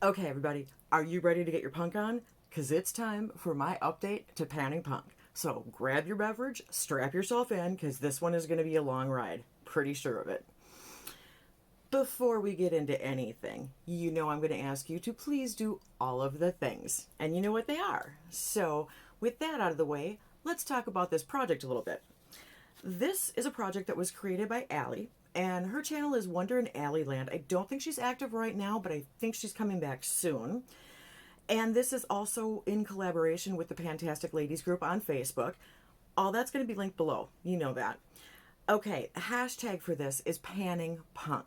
Okay, everybody, are you ready to get your punk on? Because it's time for my update to Panning Punk. So grab your beverage, strap yourself in, because this one is going to be a long ride. Pretty sure of it. Before we get into anything, you know I'm going to ask you to please do all of the things. And you know what they are. So, with that out of the way, let's talk about this project a little bit. This is a project that was created by Allie, and her channel is Wonder in Alley Land. I don't think she's active right now, but I think she's coming back soon. And this is also in collaboration with the Fantastic Ladies group on Facebook. All that's going to be linked below. You know that. Okay, hashtag for this is Panning Punk.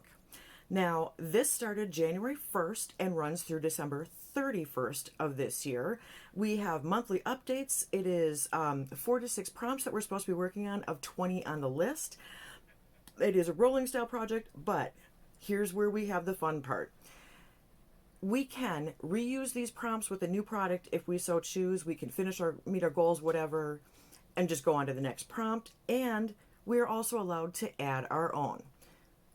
Now, this started January 1st and runs through December 31st of this year. We have monthly updates. It is 4 to 6 prompts that we're supposed to be working on, of 20 on the list. It is a rolling style project, but here's where we have the fun part. We can reuse these prompts with a new product if we so choose. We can meet our goals, whatever, and just go on to the next prompt. And we're also allowed to add our own,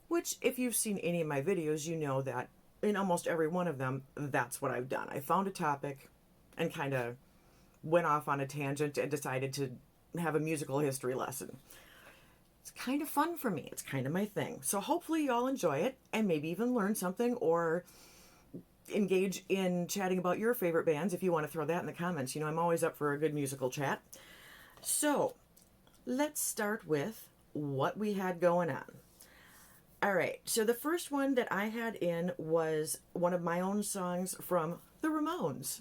which if you've seen any of my videos, you know that in almost every one of them, that's what I've done. I found a topic and kind of went off on a tangent and decided to have a musical history lesson. It's kind of fun for me. It's kind of my thing. So hopefully y'all enjoy it and maybe even learn something or engage in chatting about your favorite bands if you want to throw that in the comments. You know, I'm always up for a good musical chat. So let's start with what we had going on. All right, so the first one that I had in was one of my own songs from the Ramones.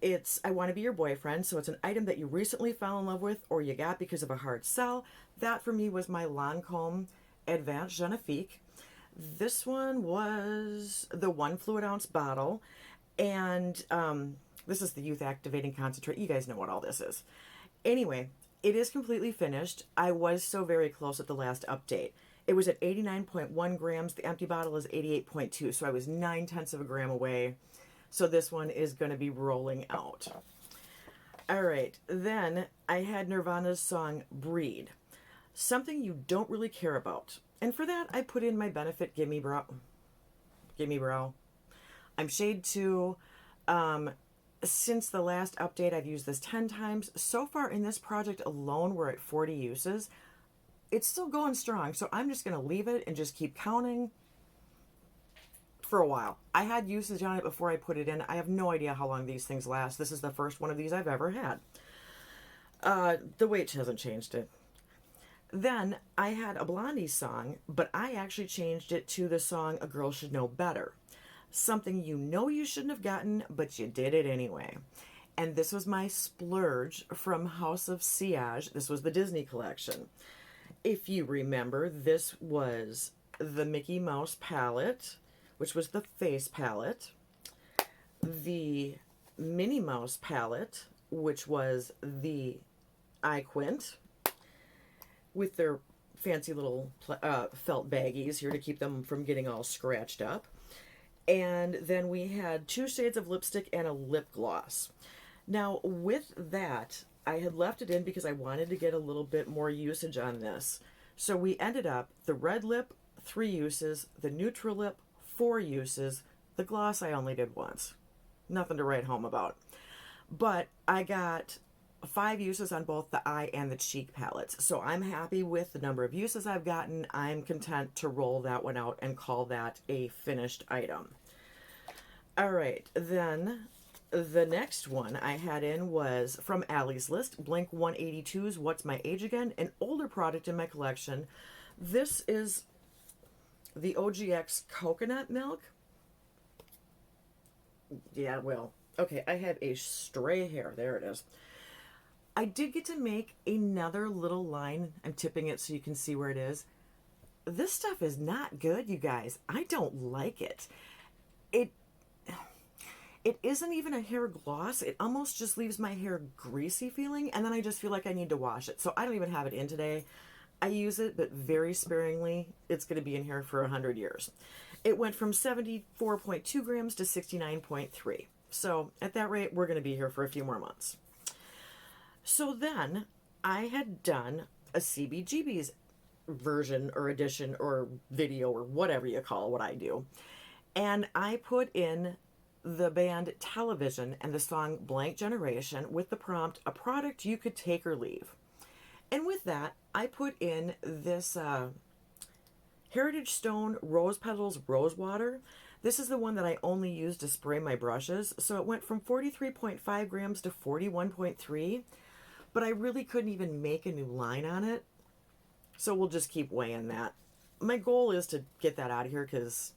It's I Want to Be Your Boyfriend, so it's an item that you recently fell in love with or you got because of a hard sell. That for me was my Lancome Advanced Genifique. This one was the 1 fluid ounce bottle, and this is the Youth Activating Concentrate. You guys know what all this is. Anyway, it is completely finished. I was so very close at the last update. It was at 89.1 grams. The empty bottle is 88.2, so I was 9/10 of a gram away. So this one is going to be rolling out. All right, then I had Nirvana's song Breed, something you don't really care about. And for that, I put in my benefit Gimme Brow. I'm shade 2. Since the last update, I've used this 10 times. So far in this project alone, we're at 40 uses. It's still going strong, so I'm just going to leave it and just keep counting for a while. I had usage on it before I put it in. I have no idea how long these things last. This is the first one of these I've ever had. The weight hasn't changed it. Then I had a Blondie song, but I actually changed it to the song A Girl Should Know Better. Something you know you shouldn't have gotten, but you did it anyway. And this was my splurge from House of Siage. This was the Disney collection. If you remember, this was the Mickey Mouse palette, which was the face palette, the Minnie Mouse palette, which was the eye quint, with their fancy little felt baggies here to keep them from getting all scratched up. And then we had 2 shades of lipstick and a lip gloss. Now, with that, I had left it in because I wanted to get a little bit more usage on this. So we ended up the red lip, 3 uses, the neutral lip, 4 uses, the gloss I only did once. Nothing to write home about. But I got 5 uses on both the eye and the cheek palettes. So I'm happy with the number of uses I've gotten. I'm content to roll that one out and call that a finished item. All right, then the next one I had in was from Allie's List, Blink 182's What's My Age Again, an older product in my collection. This is the OGX coconut milk. Yeah, well, okay, I have a stray hair. There it is. I did get to make another little line. I'm tipping it so you can see where it is. This stuff is not good, you guys. I don't like it. It isn't even a hair gloss. It almost just leaves my hair greasy feeling, and then I just feel like I need to wash it. So I don't even have it in today. I use it, but very sparingly. It's going to be in here for 100 years. It went from 74.2 grams to 69.3. So at that rate, we're going to be here for a few more months. So then I had done a CBGB's version or edition or video or whatever you call what I do. And I put in the band Television and the song Blank Generation with the prompt, a product you could take or leave. And with that, I put in this Heritage Stone Rose Petals Rose Water. This is the one that I only use to spray my brushes. So it went from 43.5 grams to 41.3, but I really couldn't even make a new line on it. So we'll just keep weighing that. My goal is to get that out of here because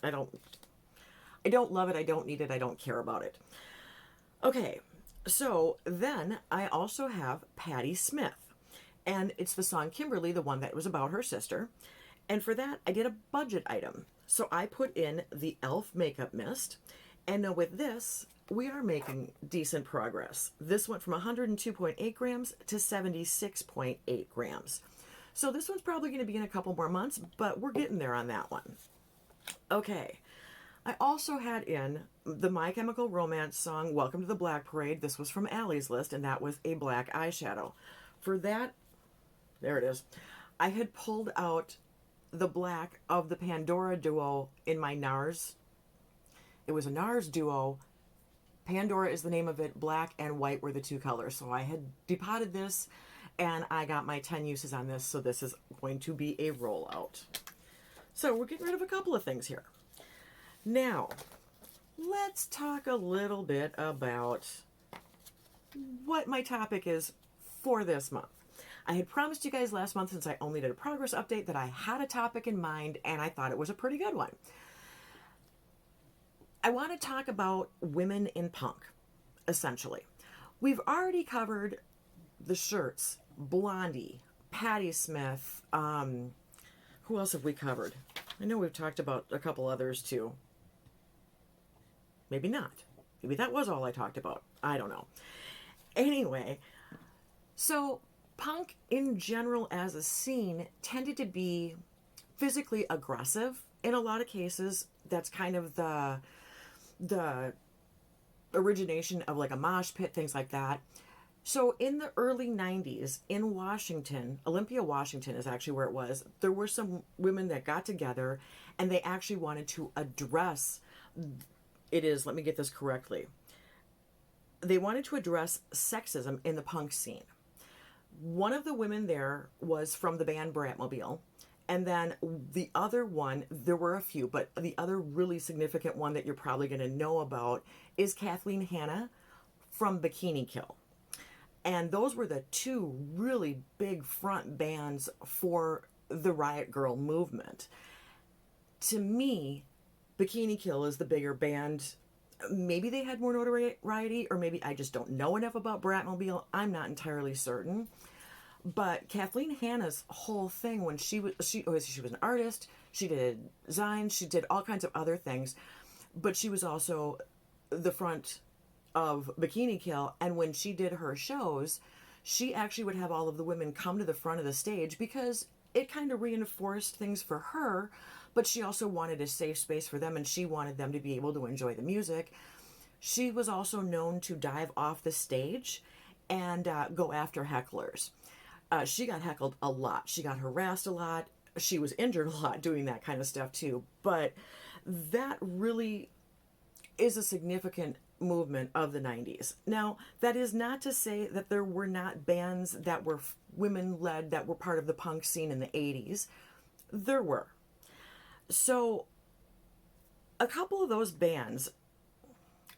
I don't love it, I don't need it, I don't care about it. Okay, so then I also have Patti Smith. And it's the song Kimberly, the one that was about her sister. And for that, I did a budget item. So I put in the e.l.f. makeup mist. And now with this, we are making decent progress. This went from 102.8 grams to 76.8 grams. So this one's probably going to be in a couple more months, but we're getting there on that one. Okay. I also had in the My Chemical Romance song, Welcome to the Black Parade. This was from Allie's list, and that was a black eyeshadow. For that, there it is. I had pulled out the black of the Pandora duo in my NARS. It was a NARS duo. Pandora is the name of it. Black and white were the two colors. So I had depotted this, and I got my 10 uses on this. So this is going to be a rollout. So we're getting rid of a couple of things here. Now, let's talk a little bit about what my topic is for this month. I had promised you guys last month, since I only did a progress update, that I had a topic in mind, and I thought it was a pretty good one. I want to talk about women in punk, essentially. We've already covered the shirts, Blondie, Patti Smith, who else have we covered? I know we've talked about a couple others too. Maybe not. Maybe that was all I talked about. I don't know. Anyway, so punk in general as a scene tended to be physically aggressive. In a lot of cases, that's kind of the origination of like a mosh pit, things like that. So in the early 90s in Washington, Olympia, Washington is actually where it was, there were some women that got together and they actually wanted to address, let me get this correctly, they wanted to address sexism in the punk scene. One of the women there was from the band Batmobile, and then the other one, there were a few, but the other really significant one that you're probably going to know about is Kathleen Hanna from Bikini Kill. And those were the two really big front bands for the Riot Grrrl movement. To me, Bikini Kill is the bigger band. Maybe they had more notoriety, or maybe I just don't know enough about Batmobile. I'm not entirely certain. But Kathleen Hanna's whole thing, when she was an artist, she did design, she did all kinds of other things, but she was also the front of Bikini Kill. And when she did her shows, she actually would have all of the women come to the front of the stage because it kind of reinforced things for her, but she also wanted a safe space for them, and she wanted them to be able to enjoy the music. She was also known to dive off the stage and go after hecklers. She got heckled a lot. She got harassed a lot. She was injured a lot doing that kind of stuff too. But that really is a significant movement of the 90s. Now, that is not to say that there were not bands that were women-led that were part of the punk scene in the 80s. There were. So, a couple of those bands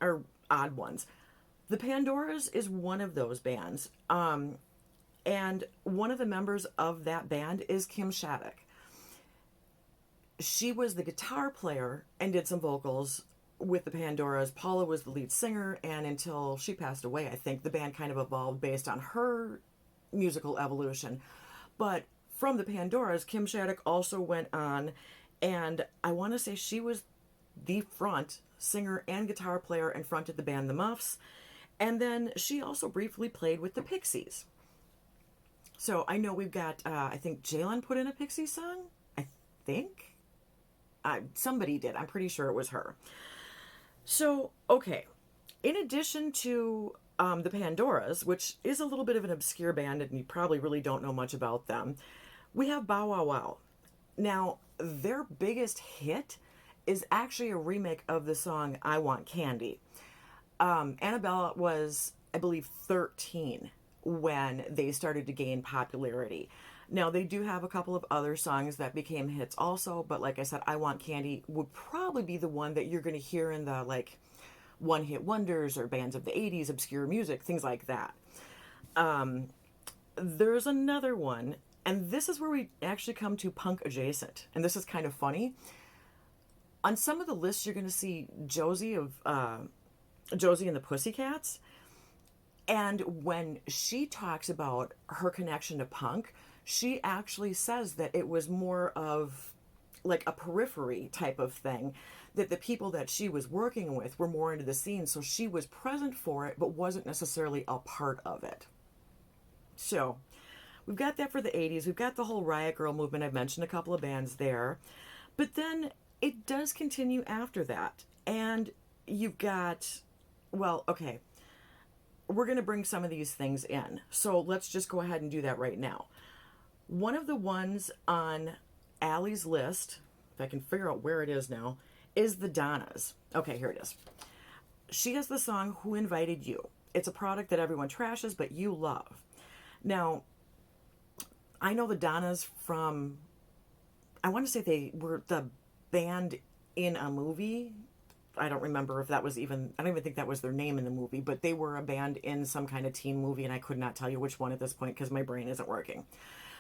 are odd ones. The Pandoras is one of those bands. And one of the members of that band is Kim Shattuck. She was the guitar player and did some vocals with the Pandoras. Paula was the lead singer, and until she passed away, I think the band kind of evolved based on her musical evolution. But from the Pandoras, Kim Shattuck also went on, and I want to say she was the front singer and guitar player and fronted the band The Muffs. And then she also briefly played with the Pixies. So I know we've got, I think Jalen put in a Pixies song. I think. Somebody did. I'm pretty sure it was her. So, okay. In addition to the Pandoras, which is a little bit of an obscure band, and you probably really don't know much about them, we have Bow Wow Wow. Now, their biggest hit is actually a remake of the song I Want Candy. Annabella was, I believe, 13 when they started to gain popularity. Now, they do have a couple of other songs that became hits also, but like I said, I Want Candy would probably be the one that you're going to hear in the, like, one-hit wonders or bands of the 80s, obscure music, things like that. There's another one, and this is where we actually come to punk adjacent, and this is kind of funny. On some of the lists, you're going to see Josie and the Pussycats, and when she talks about her connection to punk, she actually says that it was more of like a periphery type of thing, that the people that she was working with were more into the scene, so she was present for it but wasn't necessarily a part of it. So we've got that for the 80s. We've got the whole Riot Grrrl movement. I've mentioned a couple of bands there, but then it does continue after that, and you've got, well, okay, we're going to bring some of these things in, so let's just go ahead and do that right now. One of the ones on Allie's list, if I can figure out where it is now, is the Donnas. Okay, here it is. She has the song Who Invited You. It's a product that everyone trashes, but you love. Now, I know the Donnas from, I want to say they were the band in a movie. I don't remember if that was even, I don't even think that was their name in the movie, but they were a band in some kind of teen movie, and I could not tell you which one at this point because my brain isn't working.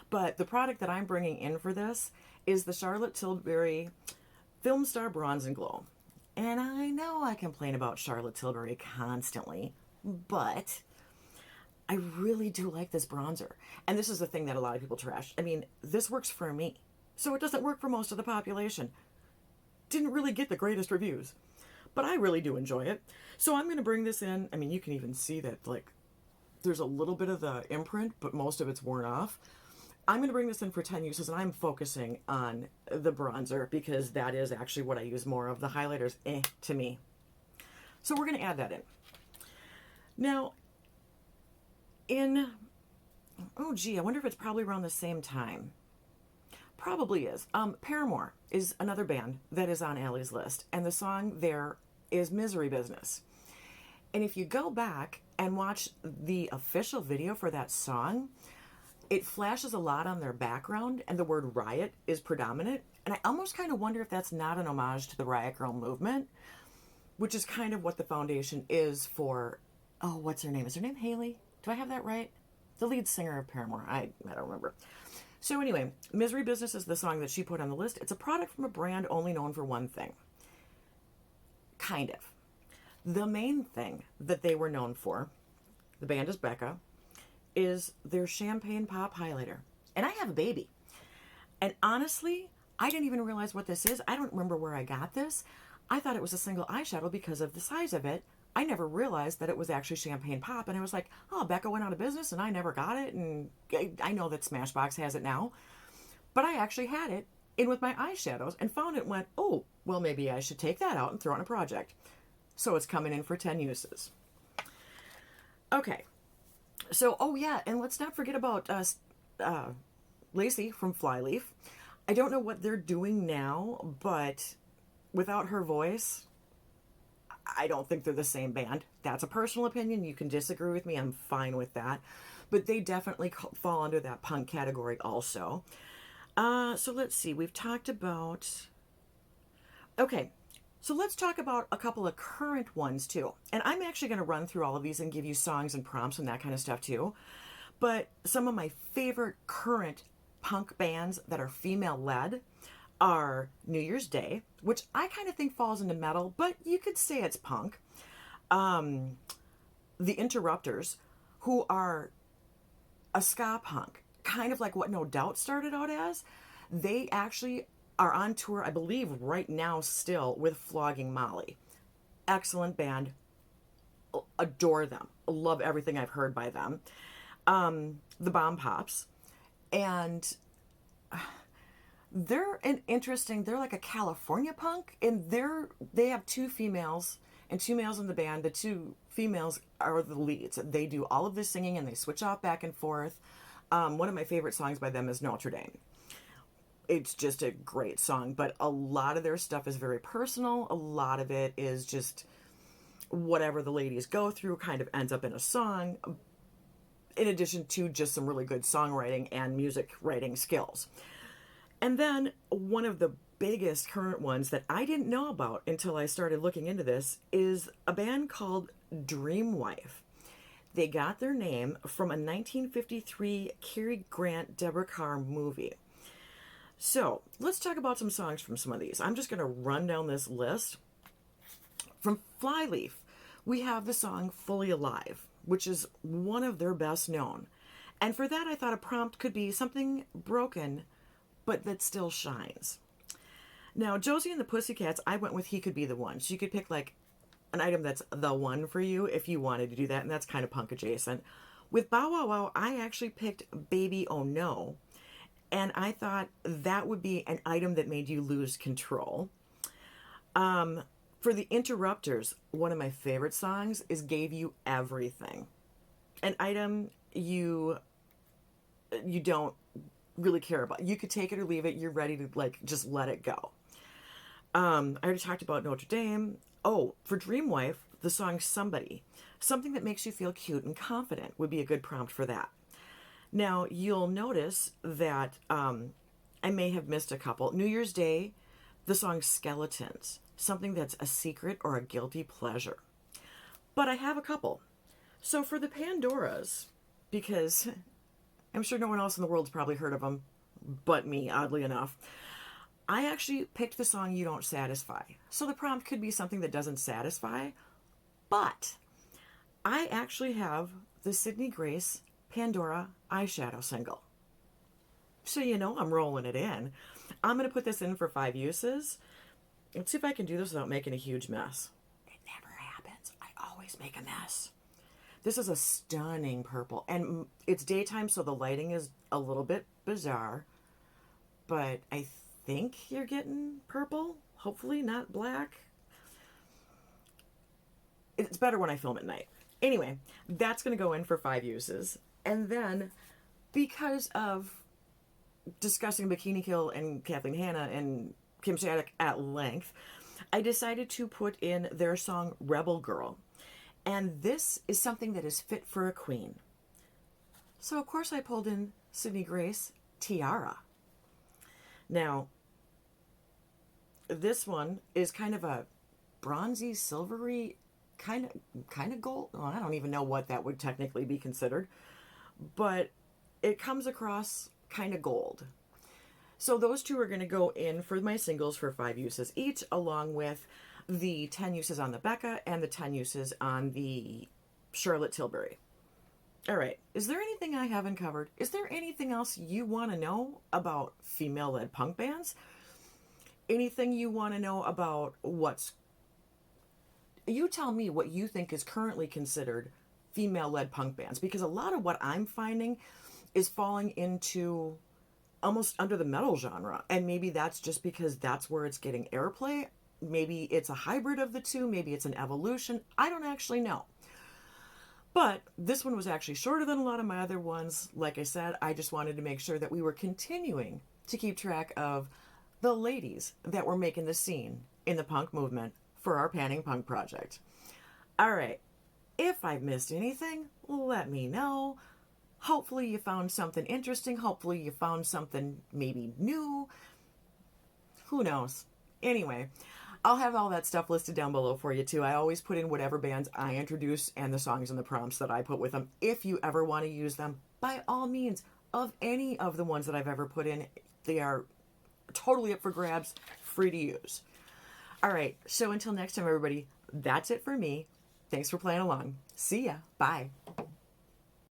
But the product that I'm bringing in for this is the Charlotte Tilbury Film Star Bronze and Glow. And I know I complain about Charlotte Tilbury constantly, but I really do like this bronzer. And this is the thing that a lot of people trash. I mean, this works for me, so it doesn't work for most of the population. Didn't really get the greatest reviews, but I really do enjoy it. So I'm going to bring this in. I mean, you can even see that, like, there's a little bit of the imprint, but most of it's worn off. I'm going to bring this in for 10 uses, and I'm focusing on the bronzer because that is actually what I use more of. The highlighters, to me. So we're going to add that in. Now, oh gee, I wonder if it's probably around the same time. Probably is. Paramore is another band that is on Allie's list, and the song there is Misery Business. And if you go back and watch the official video for that song, it flashes a lot on their background, and the word riot is predominant. And I almost kind of wonder if that's not an homage to the Riot Grrrl movement, which is kind of what the foundation is for, oh, what's her name? Is her name Haley? Do I have that right? The lead singer of Paramore. I don't remember. So anyway, Misery Business is the song that she put on the list. It's a product from a brand only known for one thing. Kind of. The main thing that they were known for, the band is Becca, is their Champagne Pop highlighter. And I have a baby. And honestly, I didn't even realize what this is. I don't remember where I got this. I thought it was a single eyeshadow because of the size of it. I never realized that it was actually Champagne Pop. And I was like, oh, Becca went out of business and I never got it. And I know that Smashbox has it now. But I actually had it in with my eyeshadows and found it and went, oh, well, maybe I should take that out and throw it in a project. So it's coming in for 10 uses. Okay. So, oh yeah, and let's not forget about Lacey from Flyleaf. I don't know what they're doing now, but without her voice, I don't think they're the same band. That's a personal opinion. You can disagree with me. I'm fine with that. But they definitely fall under that punk category also. So let's see. We've talked about... Okay, so let's talk about a couple of current ones too. And I'm actually going to run through all of these and give you songs and prompts and that kind of stuff too. But some of my favorite current punk bands that are female-led are New Year's Day, which I kind of think falls into metal, but you could say it's punk. The Interrupters, who are a ska punk, kind of like what No Doubt started out as. They actually are on tour, I believe, right now still with Flogging Molly. Excellent band. Adore them. Love everything I've heard by them. The Bombpops. And they're they're like a California punk, and they have two females and two males in the band. The two females are the leads. They do all of the singing and they switch off back and forth. One of my favorite songs by them is Notre Dame. it's just a great song. But a lot of their stuff is very personal. A lot of it is just whatever the ladies go through kind of ends up in a song, in addition to just some really good songwriting and music writing skills. And then one of the biggest current ones that I didn't know about until I started looking into this is a band called Dreamwife. They got their name from a 1953 Cary Grant, Deborah Carr movie. So let's talk about some songs from some of these. I'm just going to run down this list. From Flyleaf, we have the song Fully Alive, which is one of their best known. And for that, I thought a prompt could be something broken, but that still shines. Now, Josie and the Pussycats, I went with He Could Be the One. So you could pick like an item that's the one for you if you wanted to do that, and that's kind of punk adjacent. With Bow Wow Wow, I actually picked Baby Oh No, and I thought that would be an item that made you lose control. For the Interrupters, one of my favorite songs is Gave You Everything. An item you don't really care about. You could take it or leave it. You're ready to like just let it go. I already talked about Notre Dame. Oh, for Dreamwife, the song Somebody. Something that makes you feel cute and confident would be a good prompt for that. Now, you'll notice that I may have missed a couple. New Year's Day, the song Skeletons. Something that's a secret or a guilty pleasure. But I have a couple. So for the Pandoras, because I'm sure no one else in the world's probably heard of them but me, oddly enough, I actually picked the song You Don't Satisfy. So the prompt could be something that doesn't satisfy, but I actually have the Sydney Grace Pandora Eyeshadow single. So you know I'm rolling it in. I'm going to put this in for 5 uses. Let's see if I can do this without making a huge mess. It never happens. I always make a mess. This is a stunning purple. And it's daytime, so the lighting is a little bit bizarre. But I think you're getting purple. Hopefully not black. It's better when I film at night. Anyway, that's going to go in for 5 uses. And then, because of discussing Bikini Kill and Kathleen Hanna and Kim Shattuck at length, I decided to put in their song Rebel Girl. And this is something that is fit for a queen. So, of course, I pulled in Sydney Grace Tiara. Now, this one is kind of a bronzy, silvery, kind of gold. Well, I don't even know what that would technically be considered. But it comes across kind of gold. So those two are going to go in for my singles for 5 uses each, along with the 10 uses on the Becca and the 10 uses on the Charlotte Tilbury. All right. Is there anything I haven't covered? Is there anything else you want to know about female-led punk bands? Anything you want to know about what's... You tell me what you think is currently considered female-led punk bands, because a lot of what I'm finding is falling into almost under the metal genre, and maybe that's just because that's where it's getting airplay. Maybe it's a hybrid of the two, maybe it's an evolution. I don't actually know. But this one was actually shorter than a lot of my other ones. Like I said, I just wanted to make sure that we were continuing to keep track of the ladies that were making the scene in the punk movement for our Panning Punk project. All right. If I've missed anything, let me know. Hopefully you found something interesting. Hopefully you found something maybe new. Who knows? Anyway, I'll have all that stuff listed down below for you too. I always put in whatever bands I introduce and the songs and the prompts that I put with them. If you ever want to use them, by all means, of any of the ones that I've ever put in, they are totally up for grabs, free to use. All right, so until next time, everybody, that's it for me. Thanks for playing along. See ya. Bye.